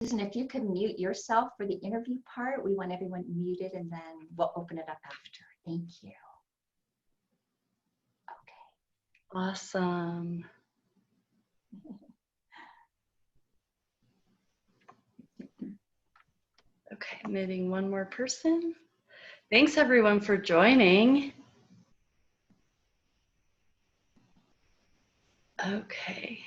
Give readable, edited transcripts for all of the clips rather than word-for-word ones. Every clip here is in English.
Susan, if you could mute yourself for the interview part, we want everyone muted, and then we'll open it up after. Thank you. Okay. Awesome. Okay, admitting one more person. Thanks everyone for joining. Okay.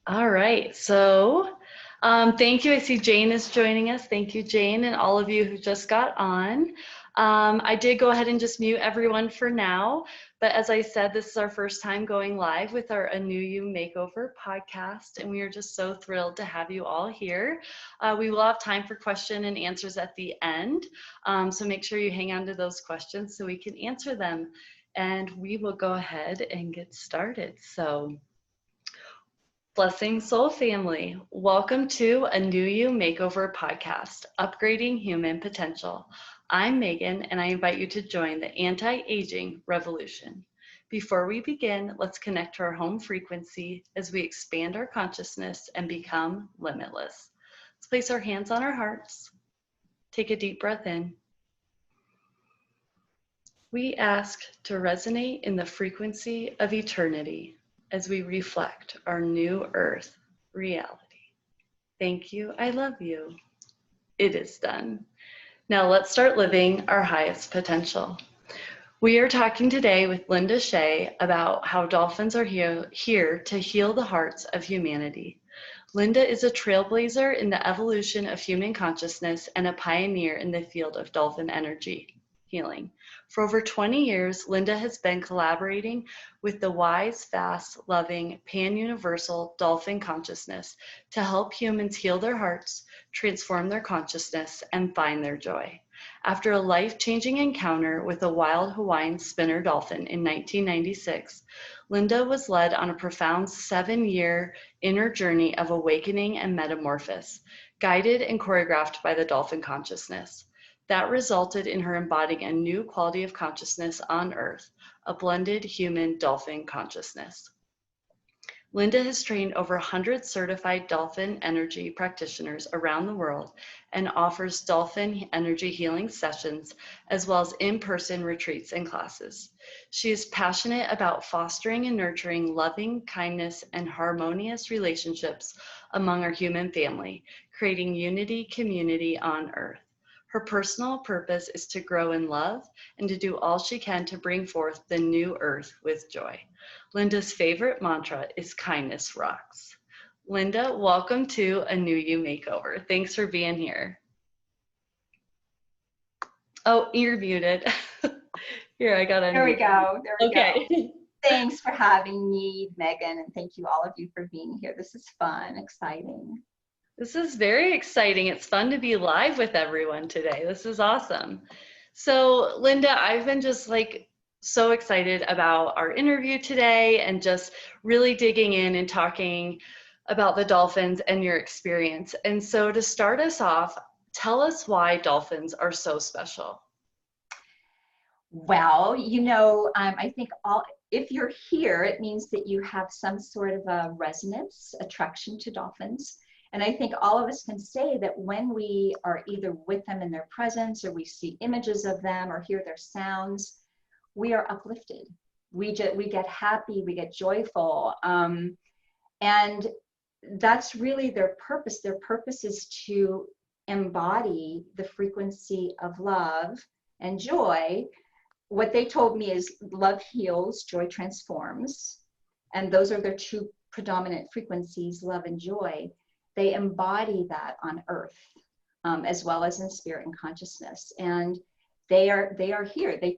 All right, so thank you. I see Jane is joining us. Thank you, Jane, and all of you who just got on. I did go ahead and just mute everyone for now, but as I said, this is our first time going live with our A New You Makeover podcast, and we are just so thrilled to have you all here. We will have time for question and answers at the end, so make sure you hang on to those questions so we can answer them, and we will go ahead and get started. So, Blessings, Soul Family. Welcome to A New You Makeover podcast, Upgrading Human Potential. I'm Megan, and I invite you to join the anti-aging revolution. Before we begin, let's connect to our home frequency as we expand our consciousness and become limitless. Let's place our hands on our hearts. Take a deep breath in. We ask to resonate in the frequency of eternity as we reflect our new earth reality. Thank you, I love you. It is done. Now let's start living our highest potential. We are talking today with Linda Shay about how dolphins are here to heal the hearts of humanity. Linda is a trailblazer in the evolution of human consciousness and a pioneer in the field of dolphin energy healing. For over 20 years, Linda has been collaborating with the wise, fast, loving, pan-universal Dolphin Consciousness to help humans heal their hearts, transform their consciousness, and find their joy. After a life-changing encounter with a wild Hawaiian spinner dolphin in 1996, Linda was led on a profound 7-year inner journey of awakening and metamorphosis, guided and choreographed by the Dolphin Consciousness. That resulted in her embodying a new quality of consciousness on Earth, a blended human-dolphin consciousness. Linda has trained over 100 certified dolphin energy practitioners around the world and offers dolphin energy healing sessions as well as in-person retreats and classes. She is passionate about fostering and nurturing loving, kindness, and harmonious relationships among our human family, creating unity, community on Earth. Her personal purpose is to grow in love and to do all she can to bring forth the new earth with joy. Linda's favorite mantra is kindness rocks. Linda, welcome to A New You Makeover. Thanks for being here. Oh, you're muted. Here, I got to There we go. There we go. Thanks for having me, Megan, and thank you all of you for being here. This is fun, exciting. This is very exciting. It's fun to be live with everyone today. This is awesome. So, Linda, I've been just so excited about our interview today and just really digging in and talking about the dolphins and your experience. And so to start us off, tell us why dolphins are so special. Well, I think if you're here, it means that you have some sort of a resonance, attraction to dolphins. And I think all of us can say that when we are either with them in their presence or we see images of them or hear their sounds, we are uplifted. We get happy, we get joyful. And that's really their purpose. Their purpose is to embody the frequency of love and joy. What they told me is love heals, joy transforms. And those are their two predominant frequencies, love and joy. They embody that on Earth, as well as in spirit and consciousness. And they are here. They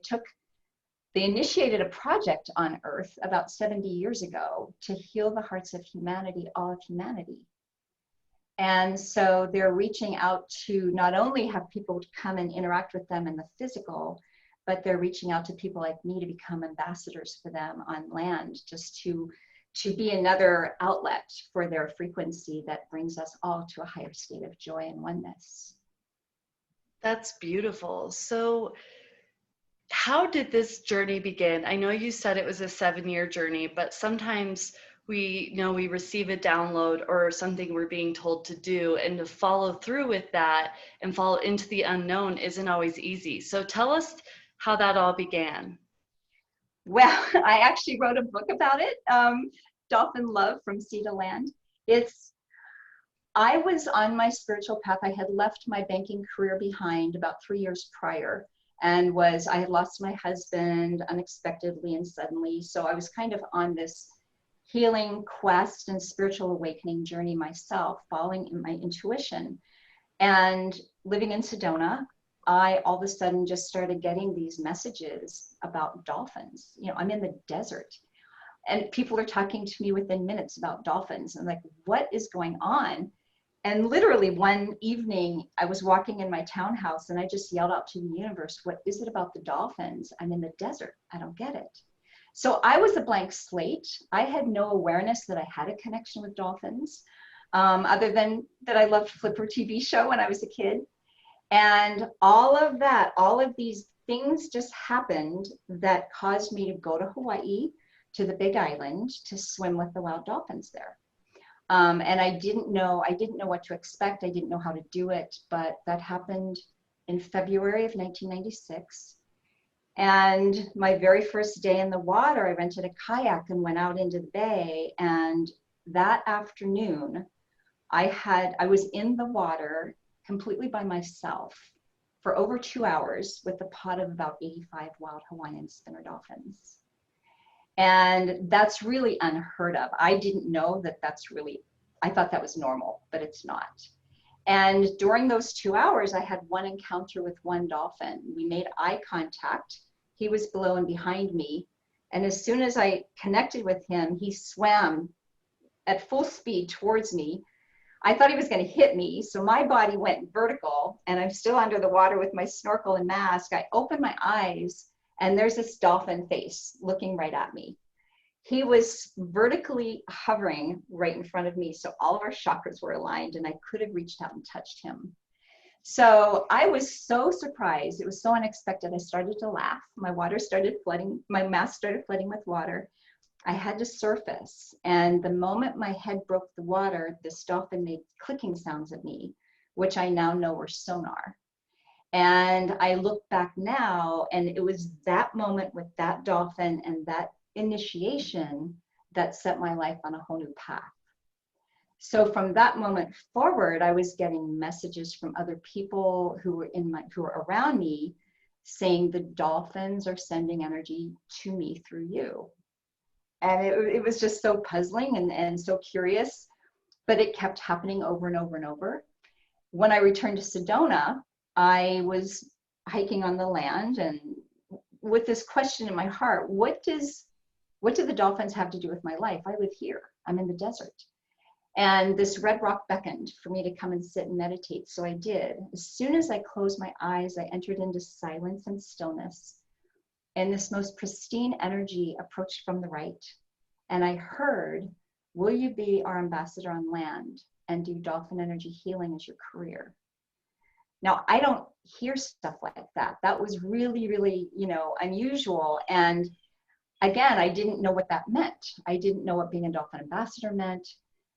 initiated a project on Earth about 70 years ago to heal the hearts of humanity, all of humanity. And so they're reaching out to not only have people come and interact with them in the physical, but they're reaching out to people like me to become ambassadors for them on land, just to be another outlet for their frequency that brings us all to a higher state of joy and oneness. That's beautiful. So how did this journey begin? I know you said it was a 7-year journey, but sometimes we know we receive a download or something we're being told to do, and to follow through with that and follow into the unknown isn't always easy. So tell us how that all began. Well, I actually wrote a book about it, Dolphin Love from Sea to Land. I was on my spiritual path. I had left my banking career behind about 3 years prior, and I had lost my husband unexpectedly and suddenly. So I was kind of on this healing quest and spiritual awakening journey myself, following in my intuition. And living in Sedona, I all of a sudden just started getting these messages about dolphins. You know, I'm in the desert and people are talking to me within minutes about dolphins. I'm like, what is going on? And literally one evening I was walking in my townhouse and I just yelled out to the universe, what is it about the dolphins? I'm in the desert. I don't get it. So I was a blank slate. I had no awareness that I had a connection with dolphins, other than that I loved Flipper TV show when I was a kid. And all of that, all of these things just happened that caused me to go to Hawaii, to the Big Island, to swim with the wild dolphins there. And I didn't know what to expect. I didn't know how to do it, but that happened in February of 1996. And my very first day in the water, I rented a kayak and went out into the bay. And that afternoon, I was in the water completely by myself for over 2 hours with a pod of about 85 wild Hawaiian spinner dolphins. And that's really unheard of. I didn't know that I thought that was normal, but it's not. And during those 2 hours, I had one encounter with one dolphin. We made eye contact. He was below and behind me. And as soon as I connected with him, he swam at full speed towards me. I thought he was going to hit me. So my body went vertical and I'm still under the water with my snorkel and mask. I opened my eyes and there's this dolphin face looking right at me. He was vertically hovering right in front of me. So all of our chakras were aligned and I could have reached out and touched him. So I was so surprised. It was so unexpected. I started to laugh. My mask started flooding with water. I had to surface. And the moment my head broke the water, this dolphin made clicking sounds at me, which I now know were sonar. And I look back now, and it was that moment with that dolphin and that initiation that set my life on a whole new path. So from that moment forward, I was getting messages from other people who were around me saying the dolphins are sending energy to me through you. And it was just so puzzling and so curious, but it kept happening over and over and over. When I returned to Sedona, I was hiking on the land and with this question in my heart, what do the dolphins have to do with my life? I live here, I'm in the desert. And this red rock beckoned for me to come and sit and meditate. So I did. As soon as I closed my eyes, I entered into silence and stillness. And this most pristine energy approached from the right. And I heard, will you be our ambassador on land and do Dolphin Energy Healing as your career? Now, I don't hear stuff like that. That was really, really, unusual. And again, I didn't know what that meant. I didn't know what being a Dolphin ambassador meant.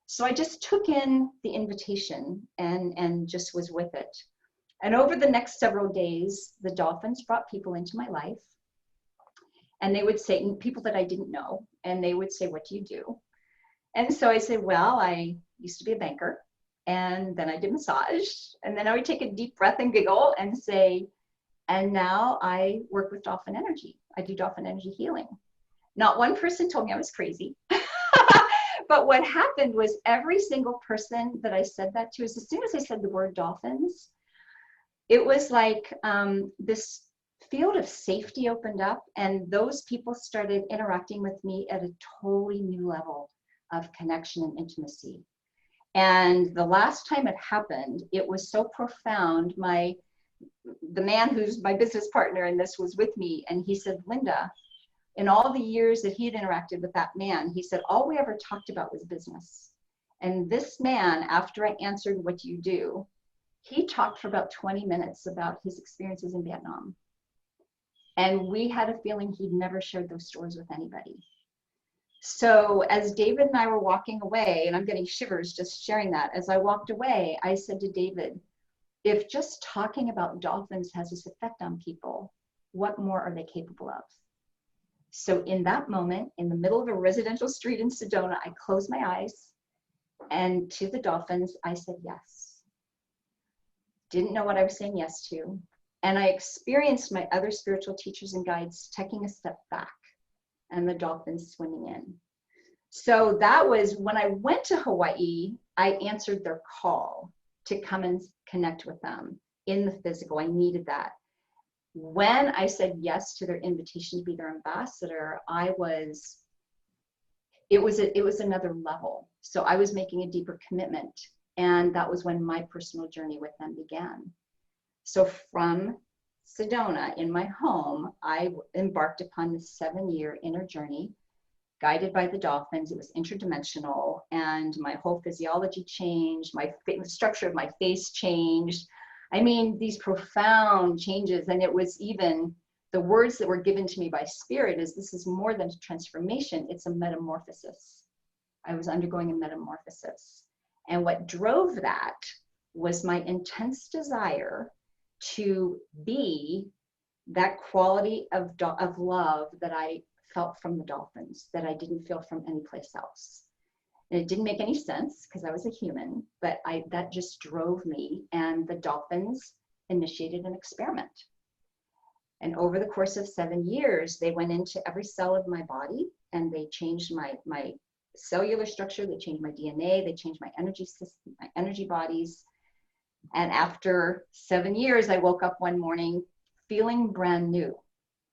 So I just took in the invitation and just was with it. And over the next several days, the dolphins brought people into my life. And they would say, people that I didn't know, and they would say, what do you do? And so I said, well, I used to be a banker. And then I did massage. And then I would take a deep breath and giggle and say, and now I work with Dolphin Energy. I do Dolphin Energy Healing. Not one person told me I was crazy. But what happened was every single person that I said that to, as soon as I said the word dolphins, it was like this field of safety opened up, and those people started interacting with me at a totally new level of connection and intimacy. And the last time it happened, it was so profound. The man who's my business partner in this was with me, and he said, Linda, in all the years that he had interacted with that man, he said, all we ever talked about was business. And this man, after I answered, what do you do? He talked for about 20 minutes about his experiences in Vietnam. And we had a feeling he'd never shared those stories with anybody. So as David and I were walking away, and I'm getting shivers just sharing that, as I walked away, I said to David, if just talking about dolphins has this effect on people, what more are they capable of? So in that moment, in the middle of a residential street in Sedona, I closed my eyes, and to the dolphins, I said yes. Didn't know what I was saying yes to. And I experienced my other spiritual teachers and guides taking a step back and the dolphins swimming in. So that was when I went to Hawaii, I answered their call to come and connect with them in the physical. I needed that. When I said yes to their invitation to be their ambassador, it was another level. So I was making a deeper commitment. And that was when my personal journey with them began. So from Sedona in my home, I embarked upon this 7-year inner journey guided by the dolphins. It was interdimensional, and my whole physiology changed. The structure of my face changed. I mean, these profound changes. And it was even the words that were given to me by Spirit is this is more than a transformation. It's a metamorphosis. I was undergoing a metamorphosis. And what drove that was my intense desire to be that quality of love that I felt from the dolphins, that I didn't feel from anyplace else. And it didn't make any sense because I was a human, but that just drove me. And the dolphins initiated an experiment. And over the course of 7 years, they went into every cell of my body and they changed my cellular structure, they changed my DNA, they changed my energy system, my energy bodies. And after 7 years, I woke up one morning feeling brand new.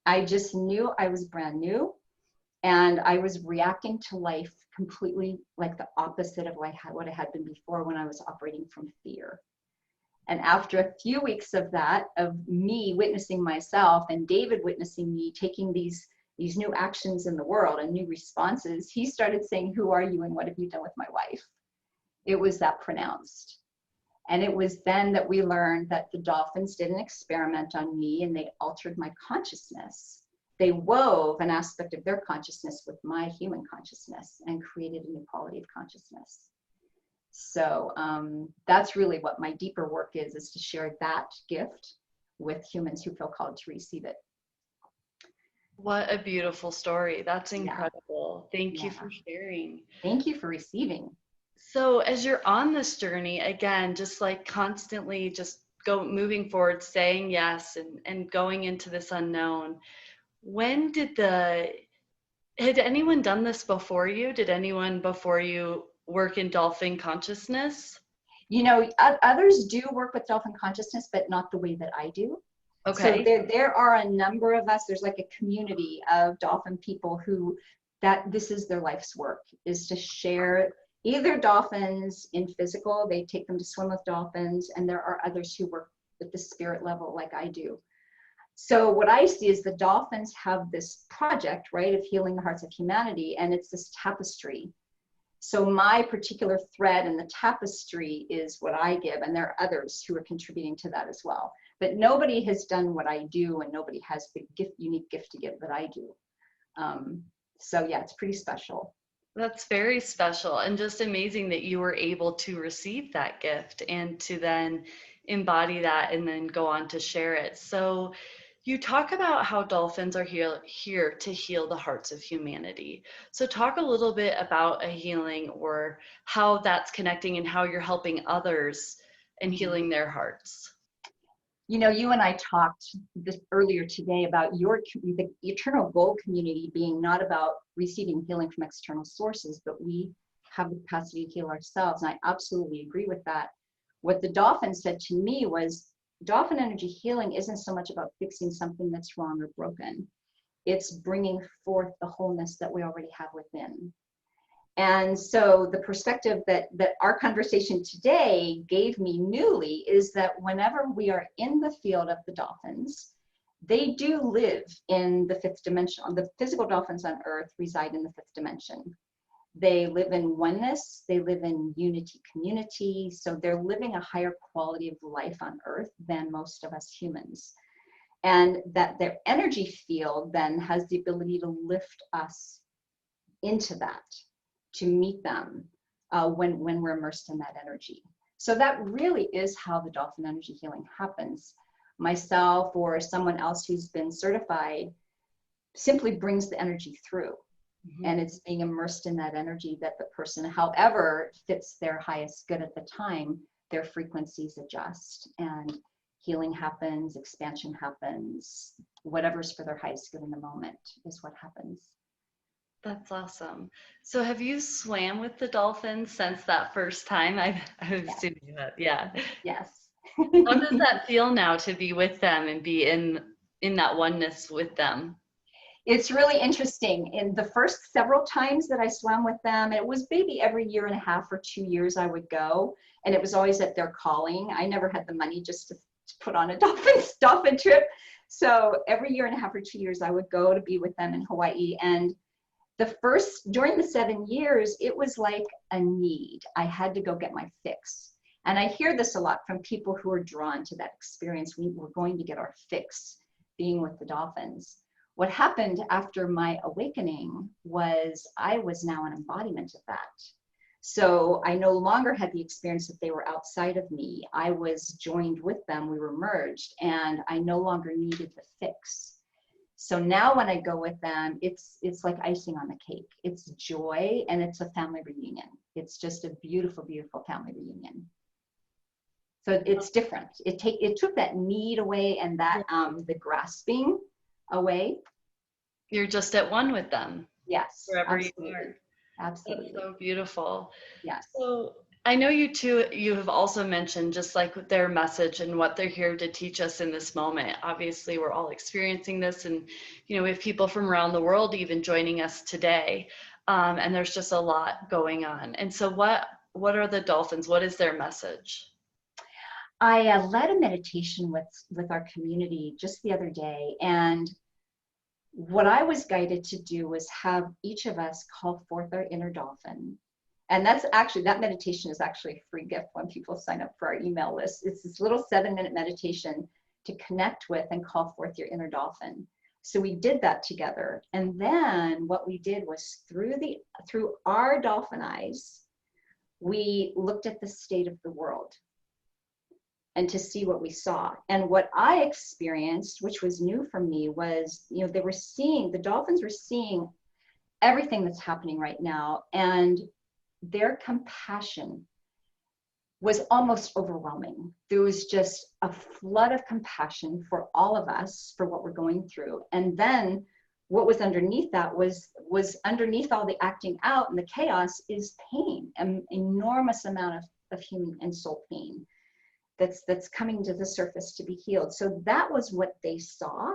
I just knew I was brand new, and I was reacting to life completely like the opposite of what I had been before when I was operating from fear. And after a few weeks of that, of me witnessing myself and David witnessing me taking these new actions in the world and new responses, he started saying, who are you and what have you done with my life? It was that pronounced. And it was then that we learned that the dolphins did an experiment on me and they altered my consciousness. They wove an aspect of their consciousness with my human consciousness and created a new quality of consciousness. So that's really what my deeper work is to share that gift with humans who feel called to receive it. What a beautiful story. That's incredible. Yeah. Thank you for sharing. Thank you for receiving. So as you're on this journey, again, just like constantly just moving forward, saying yes and going into this unknown, when had anyone done this before you? Did anyone before you work in Dolphin Consciousness? You know, others do work with Dolphin Consciousness, but not the way that I do. Okay. So there are a number of us, there's like a community of dolphin people who this is their life's work, is to share either dolphins in physical, they take them to swim with dolphins, and there are others who work with the spirit level like I do. So what I see is the dolphins have this project, right, of healing the hearts of humanity, and it's this tapestry. So my particular thread in the tapestry is what I give, and there are others who are contributing to that as well. But nobody has done what I do, and nobody has the unique gift to give that I do. So yeah, it's pretty special. That's very special and just amazing that you were able to receive that gift and to then embody that and then go on to share it. So you talk about how dolphins are here to heal the hearts of humanity. So talk a little bit about a healing or how that's connecting and how you're helping others and healing their hearts. You know, you and I talked earlier today about the eternal goal community being not about receiving healing from external sources, but we have the capacity to heal ourselves. And I absolutely agree with that. What the dolphin said to me was, Dolphin Energy Healing isn't so much about fixing something that's wrong or broken. It's bringing forth the wholeness that we already have within. And so the perspective that our conversation today gave me newly is that whenever we are in the field of the dolphins, they do live in the fifth dimension. The physical dolphins on Earth reside in the fifth dimension. They live in oneness, they live in unity community, so they're living a higher quality of life on Earth than most of us humans. And that their energy field then has the ability to lift us into that, to meet them when we're immersed in that energy. So that really is how the dolphin energy healing happens. Myself or someone else who's been certified simply brings the energy through. Mm-hmm. And it's being immersed in that energy that the person, however fits their highest good at the time, their frequencies adjust and healing happens, expansion happens, whatever's for their highest good in the moment is what happens. That's awesome. So have you swam with the dolphins since that first time? I've assumed you have. Yeah. Yes. How does that feel now to be with them and be in that oneness with them? It's really interesting. In the first several times that I swam with them, it was maybe every 1.5 years or 2 years I would go, and it was always at their calling. I never had the money just to put on a dolphin trip. So every 1.5 years or 2 years I would go to be with them in Hawaii. And during the 7 years, it was like a need. I had to go get my fix. And I hear this a lot from people who are drawn to that experience. We were going to get our fix being with the dolphins. What happened after my awakening was I was now an embodiment of that. So I no longer had the experience that they were outside of me. I was joined with them, we were merged, and I no longer needed the fix. So now when I go with them, it's like icing on the cake. It's joy and it's a family reunion. It's just a beautiful, beautiful family reunion. So it's different. It took that need away and that the grasping away. You're just at one with them. Yes. Wherever Absolutely. you are. Absolutely. That's so beautiful. Yes. So I know you have also mentioned just like their message and what they're here to teach us in this moment. Obviously, we're all experiencing this, and we have people from around the world even joining us today. And there's just a lot going on. And so what are the dolphins? What is their message? I led a meditation with our community just the other day, and what I was guided to do was have each of us call forth our inner dolphin. And that meditation is actually a free gift when people sign up for our email list. It's this little 7-minute meditation to connect with and call forth your inner dolphin. So we did that together. And then what we did was through our dolphin eyes, we looked at the state of the world and to see what we saw. And what I experienced, which was new for me, was, the dolphins were seeing everything that's happening right now. And their compassion was almost overwhelming. There was just a flood of compassion for all of us, for what we're going through. And then what was underneath that was underneath all the acting out and the chaos is pain, an enormous amount of human and soul pain that's coming to the surface to be healed. So that was what they saw.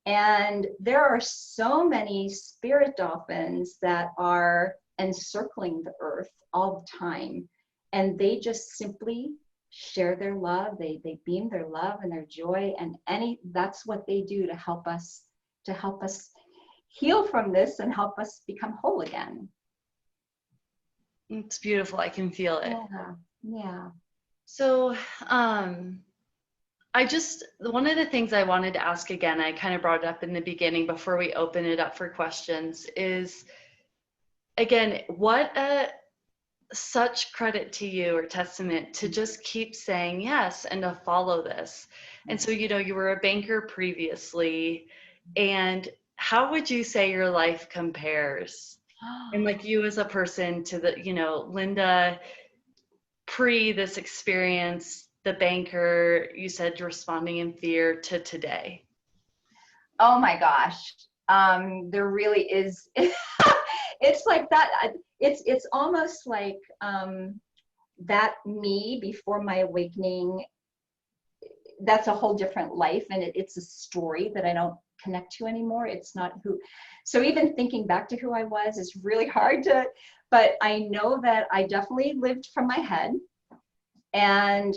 And there are so many spirit dolphins that are encircling the earth all the time. And they just simply share their love. They beam their love and their joy, and that's what they do to help us heal from this and help us become whole again. It's beautiful. I can feel it. Yeah. So, one of the things I wanted to ask again, I kind of brought it up in the beginning before we open it up for questions, is again, such credit to you, or testament to just keep saying yes and to follow this. And so, you were a banker previously, and how would you say your life compares? And like you as a person to the, Linda, pre this experience, the banker, you said responding in fear, to today? Oh my gosh. There really is. It's like that. It's almost like that me before my awakening. That's a whole different life, and it's a story that I don't connect to anymore. It's not who. So even thinking back to who I was is really hard to. But I know that I definitely lived from my head, and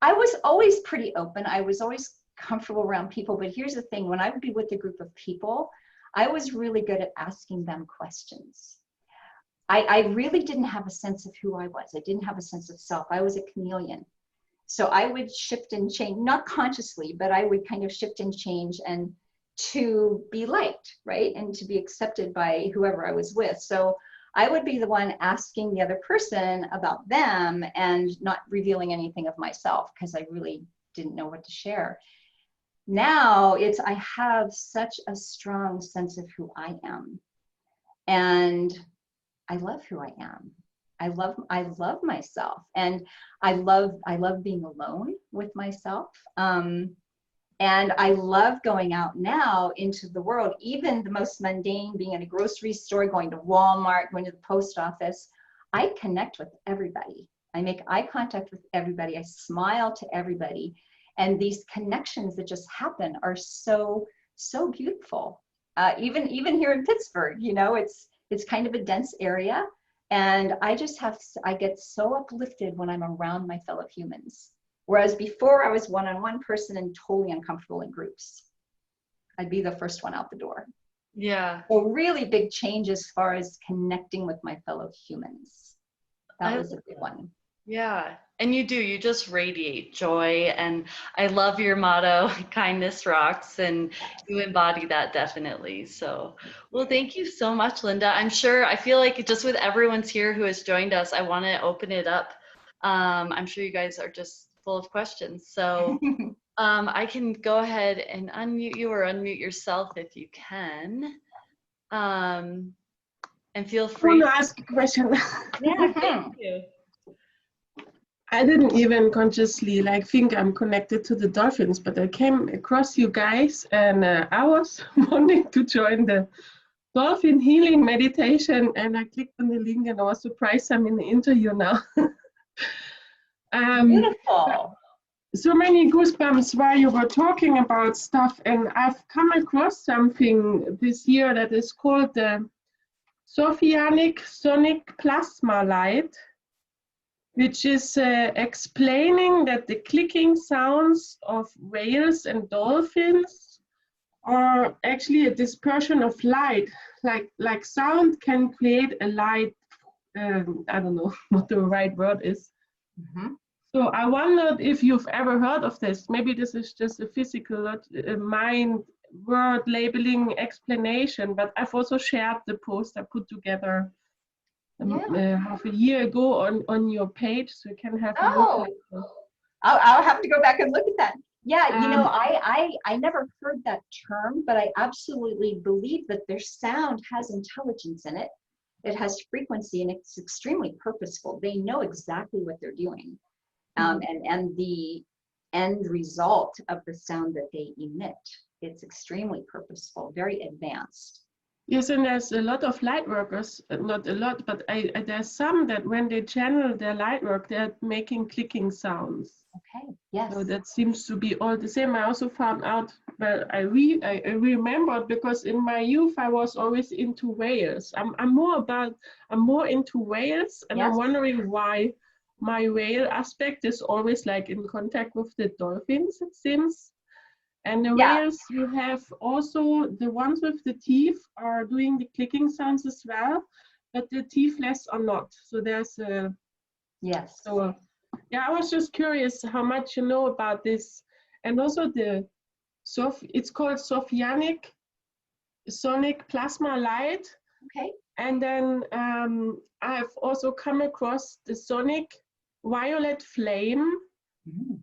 I was always pretty open. I was always comfortable around people. But here's the thing, when I would be with a group of people, I was really good at asking them questions. I really didn't have a sense of who I was. I didn't have a sense of self. I was a chameleon. So I would shift and change, not consciously, but I would kind of shift and change and to be liked, right? And to be accepted by whoever I was with. So I would be the one asking the other person about them and not revealing anything of myself because I really didn't know what to share. Now I have such a strong sense of who I am. And I love who I am. I love myself, and I love being alone with myself. And I love going out now into the world, even the most mundane, being in a grocery store, going to Walmart, going to the post office. I connect with everybody. I make eye contact with everybody. I smile to everybody. And these connections that just happen are so, so beautiful. Even here in Pittsburgh, you know, it's kind of a dense area. And I get so uplifted when I'm around my fellow humans. Whereas before I was one-on-one person and totally uncomfortable in groups. I'd be the first one out the door. Yeah. So really big change as far as connecting with my fellow humans. That was a big one. Yeah. And you just radiate joy. And I love your motto, kindness rocks, and you embody that definitely. So, well, thank you so much, Linda. I feel like just with everyone's here who has joined us, I want to open it up. I'm sure you guys are just full of questions. So I can go ahead and unmute you or unmute yourself if you can. And feel free. I want to ask a question. Yeah, thank you. I didn't even consciously think I'm connected to the dolphins, but I came across you guys and I was wanting to join the dolphin healing meditation, and I clicked on the link and I was surprised I'm in the interview now. Beautiful. So many goosebumps while you were talking about stuff, and I've come across something this year that is called the Sophianic Sonic Plasma Light, which is explaining that the clicking sounds of whales and dolphins are actually a dispersion of light. Like sound can create a light, I don't know what the right word is. Mm-hmm. So I wondered if you've ever heard of this. Maybe this is just a physical mind word labeling explanation, but I've also shared the post I put together half a year ago on your page, so you can have a look. I'll have to go back and look at that. Yeah, you know, I never heard that term, but I absolutely believe that their sound has intelligence in it. It has frequency, and it's extremely purposeful. They know exactly what they're doing. And the end result of the sound that they emit, it's extremely purposeful, very advanced. Yes, and there's a lot of light workers, not a lot, but there's some that when they channel their light work, they're making clicking sounds. Okay, yes. So that seems to be all the same. I also found out, well, I remembered, because in my youth I was always into whales. I'm more into whales, and yes. I'm wondering why my whale aspect is always in contact with the dolphins, it seems. And the whales, you have also the ones with the teeth are doing the clicking sounds as well, but the teethless are not. So there's a... Yes. So yeah, I was just curious how much you know about this. And also it's called Sophianic Sonic Plasma Light. Okay. And then I've also come across the Sonic Violet Flame.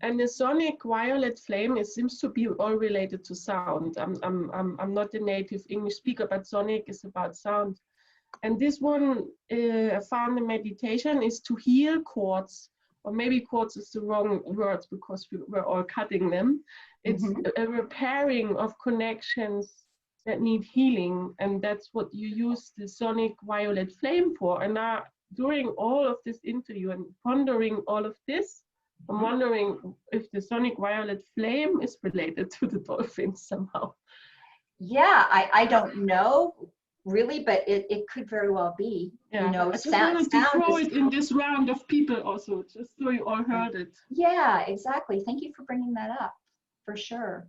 And the sonic violet flame, it seems to be all related to sound. I'm not a native English speaker, but sonic is about sound. And this one I found in meditation is to heal cords, or maybe cords is the wrong word because we're all cutting them. It's a repairing of connections that need healing, and that's what you use the sonic violet flame for. And during all of this interview and pondering all of this, I'm wondering if the sonic violet flame is related to the dolphins somehow. Yeah, I don't know really, but it could very well be. Yeah, you know, I just wanted to throw it in this round of people also, just so you all heard it. Yeah, exactly. Thank you for bringing that up, for sure.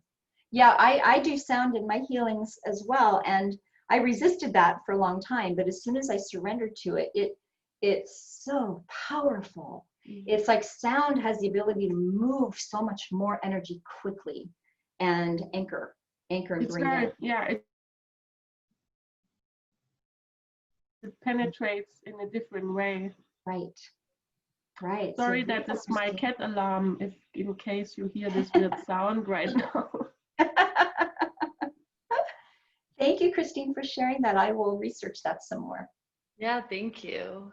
Yeah, I do sound in my healings as well, and I resisted that for a long time, but as soon as I surrendered to it, it's so powerful. It's like sound has the ability to move so much more energy quickly and anchor and bring it. Yeah, it penetrates in a different way. Right. Right. Sorry, So that is my cat alarm, if in case you hear this weird sound right now. Thank you, Christine, for sharing that. I will research that some more. Yeah, thank you.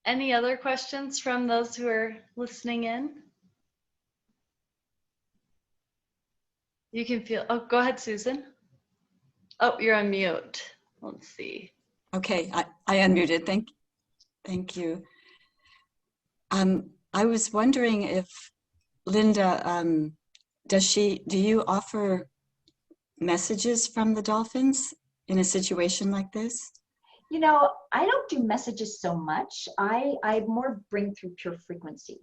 Any other questions from those who are listening in? You can feel, oh, go ahead, Susan. Oh, you're on mute. Let's see. Okay, I unmuted. Thank you. I was wondering if Linda, do you offer messages from the dolphins in a situation like this? You know, I don't do messages so much. I more bring through pure frequency.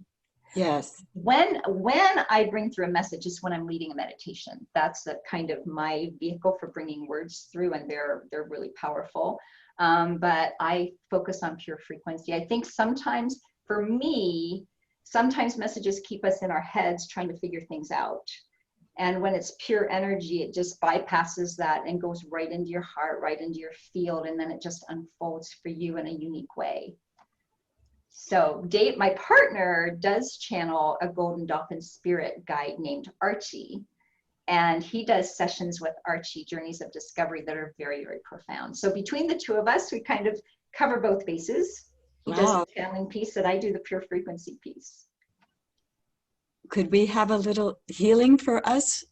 Yes. When I bring through a message is when I'm leading a meditation. That's the kind of my vehicle for bringing words through, and they're really powerful. But I focus on pure frequency. I think sometimes, for me, sometimes messages keep us in our heads trying to figure things out. And when it's pure energy, it just bypasses that and goes right into your heart, right into your field, and then it just unfolds for you in a unique way. So Dave, my partner, does channel a golden dolphin spirit guide named Archie. And he does sessions with Archie, Journeys of Discovery, that are very, very profound. So between the two of us, we kind of cover both bases. He does the channeling piece, and I do the pure frequency piece. Could we have a little healing for us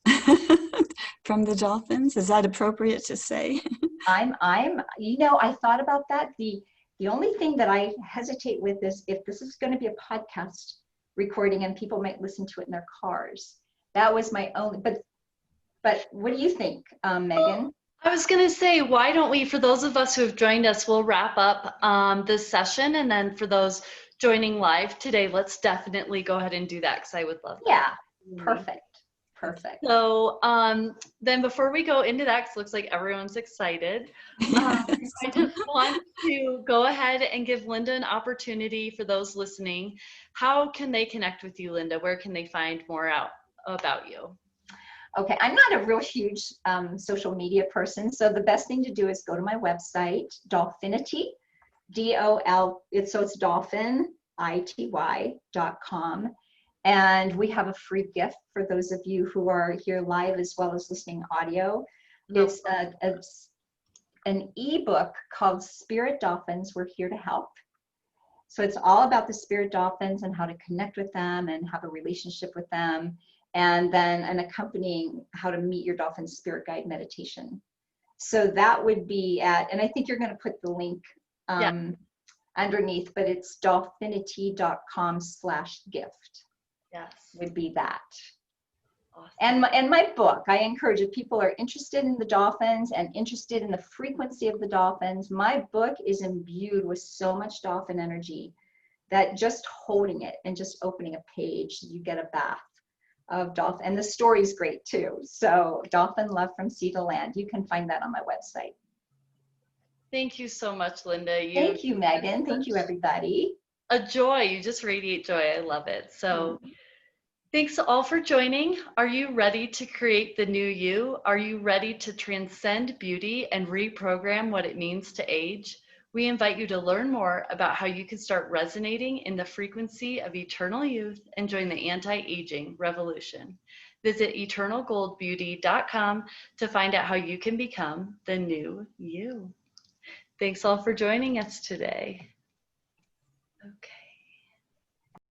from the dolphins? Is that appropriate to say? You know, I thought about that. The only thing that I hesitate with is if this is going to be a podcast recording and people might listen to it in their cars. That was my only, but what do you think, Megan? Well, I was going to say, why don't we, for those of us who have joined us, we'll wrap up this session. And then for those joining live today, let's definitely go ahead and do that, because I would love that. Yeah, perfect. Perfect. So then before we go into that, because it looks like everyone's excited, I just want to go ahead and give Linda an opportunity for those listening. How can they connect with you, Linda? Where can they find more out about you? Okay, I'm not a real huge social media person, so the best thing to do is go to my website, Dolphinity, it's Dolphin, ity.com. And we have a free gift for those of you who are here live as well as listening audio. It's an ebook called Spirit Dolphins, We're Here to Help. So it's all about the spirit dolphins and how to connect with them and have a relationship with them. And then an accompanying how to meet your dolphin spirit guide meditation. So that would be at, and I think you're going to put the link underneath, but it's dolphinity.com/gift. Yes. Would be that. Awesome. And my book, I encourage, if people are interested in the dolphins and interested in the frequency of the dolphins, my book is imbued with so much dolphin energy that just holding it and just opening a page, you get a bath of dolphin. And the story's great too. So Dolphin Love from Sea to Land. You can find that on my website. Thank you so much, Linda. Thank you, Megan. Thank you, everybody. A joy. You just radiate joy. I love it. So thanks all for joining. Are you ready to create the new you? Are you ready to transcend beauty and reprogram what it means to age? We invite you to learn more about how you can start resonating in the frequency of eternal youth and join the anti-aging revolution. Visit eternalgoldbeauty.com to find out how you can become the new you. Thanks all for joining us today.